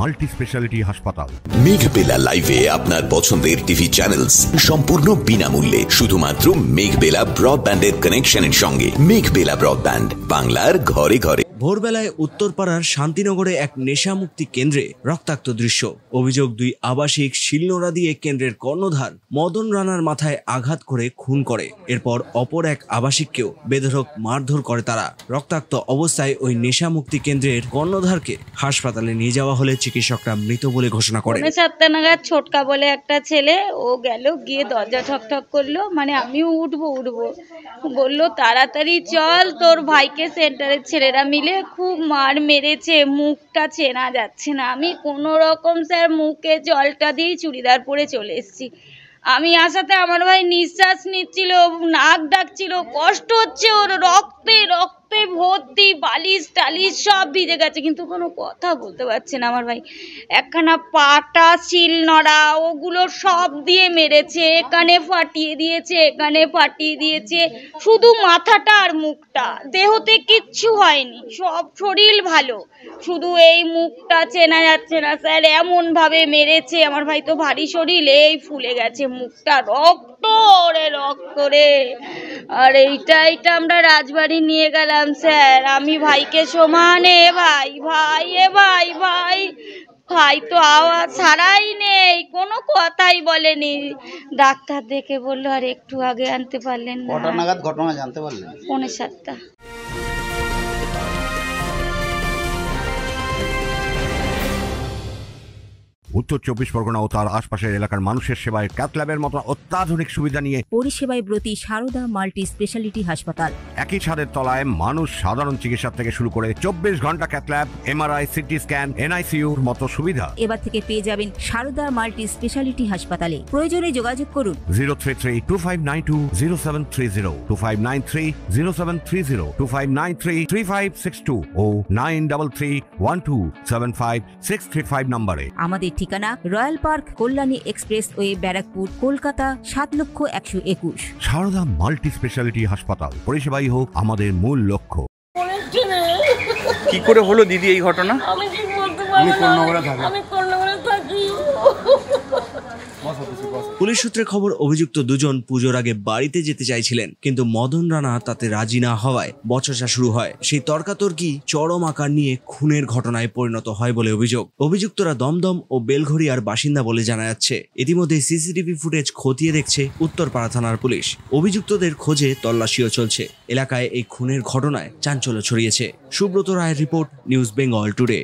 Multi speciality হাসপাতাল। মেঘবেলা লাইভে আপনার পছন্দের টিভি চ্যানেলস সম্পূর্ণ বিনামূল্যে, শুধুমাত্র মেঘবেলা ব্রডব্যান্ডের কানেকশনের সঙ্গে। মেঘবেলা ব্রডব্যান্ড, বাংলার ঘরে ঘরে। ভোরবেলায় উত্তরপাড়ার শান্তিনগরে এক নেশামুক্তি কেন্দ্রে রক্তাক্ত দৃশ্য। অভিযোগ, 2 আবাসিক শিলনোড়া দিয়ে কেন্দ্রের কর্ণধার মদন রানার মাথায় আঘাত করে খুন করে। এরপর অপর এক আবাসিককেও বেধড়ক মারধর করে তারা। রক্তাক্ত অবস্থায় ওই নেশামুক্তি কেন্দ্রের কর্ণধারকে হাসপাতালে নিয়ে যাওয়া হলে চিকিৎসকরা মৃত বলে ঘোষণা করেন। 7টা নাগাদ ছোটকা বলে একটা ছেলে, ও গেল, গিয়ে দরজা ঠকঠক করলো, মানে আমিও উঠবো বললো তাড়াতাড়ি চল, তোর ভাইকে সেন্টারের ছেলেরা মিলে খুব মার মেরেছে, মুখটা চেনা যাচ্ছে না। আমি কোনো রকম স্যার মুখে জলটা দিয়ে চুড়িদার পরে চলে এসেছি। আমি আসাতে আমার ভাই নিঃশ্বাস নিচ্ছিল, নাক ডাকছিল, কষ্ট হচ্ছে ওর, রক্তে ভর্তি, বালিশ টালিশ সব ভিজে গেছে, কিন্তু কোনো কথা বলতে পারছে না আমার ভাই। একখানা পাটা, শিলনোড়া, ওগুলো সব দিয়ে মেরেছে, এখানে ফাটিয়ে দিয়েছে, শুধু মাথাটা আর মুখটা, দেহতে কিচ্ছু হয়নি, সব শরীর ভালো, শুধু এই মুখটা চেনা যাচ্ছে না স্যার, এমন ভাবে মেরেছে। আমার ভাই তো ভারী শরীর, এই ফুলে গেছে মুখটা, রক্ত রে। আর এইটা আমরা রাজবাড়ি নিয়ে গেলাম স্যার। আমি ভাইকে সমানে ভাই তো আওয়াজ ছাড়াই নেই, কোনো কথাই বলেনি। ডাক্তার দেখে বললো আর একটু আগে আনতে পারলেন না। কটা নাগাদ ঘটনা জানতে পারলেন? 7:45। উত্তর 24 পরগনা ও তার আশপাশের এলাকার মানুষের সেবায় ক্যাথ ল্যাবের মতো অত্যাধুনিক সুবিধা নিয়ে পরিষেবায় ব্রতী সারদা মাল্টি স্পেশালিটি হাসপাতাল। একই ছাদের তলায় মানুষ সাধারণ চিকিৎসা থেকে শুরু করে 24 ঘন্টা cath lab, MRI, CT scan, এনআইসিইউর মতো সুবিধা এবার থেকে পেয়ে যাবেন সারদা মাল্টি স্পেশালিটি হাসপাতালে। প্রয়োজনে যোগাযোগ করুন 033-2592-0730, 2593-0730, 2593-3562 ও 9331275635 নম্বরে। আমাদের ঠিকানা Royal Park, Kalyani expressway, Barrackpore, Kolkata 7,01,21। Sarada multi speciality হাসপাতাল, পরিষেবাই হোক আমাদের মূল লক্ষ্য। কি করে হলো দিদি এই ঘটনা? আমি ঠিক বলতে পারি না, আমি কর্ণগরে থাকি। পুলিশ সূত্রে খবর, অভিযুক্ত দুজন পুজোর আগে বাড়িতে যেতে চাইছিলেন, কিন্তু মদন রানা তাতে রাজি না হওয়ায় বচসা শুরু হয়। সেই তর্কাতর্কি চরম আকার নিয়ে খুনের ঘটনায় পরিণত হয় বলে অভিযোগ। অভিযুক্তরা দমদম ও বেলঘরিয়ার বাসিন্দা বলে জানা যাচ্ছে। ইতিমধ্যে সিসিটিভি ফুটেজ খতিয়ে দেখছে উত্তরপাড়া থানার পুলিশ। অভিযুক্তদের খোঁজে তল্লাশিও চলছে। এলাকায় এই খুনের ঘটনায় চাঞ্চল্য ছড়িয়েছে। সুব্রত রায়ের রিপোর্ট, নিউজ বেঙ্গল টুডে।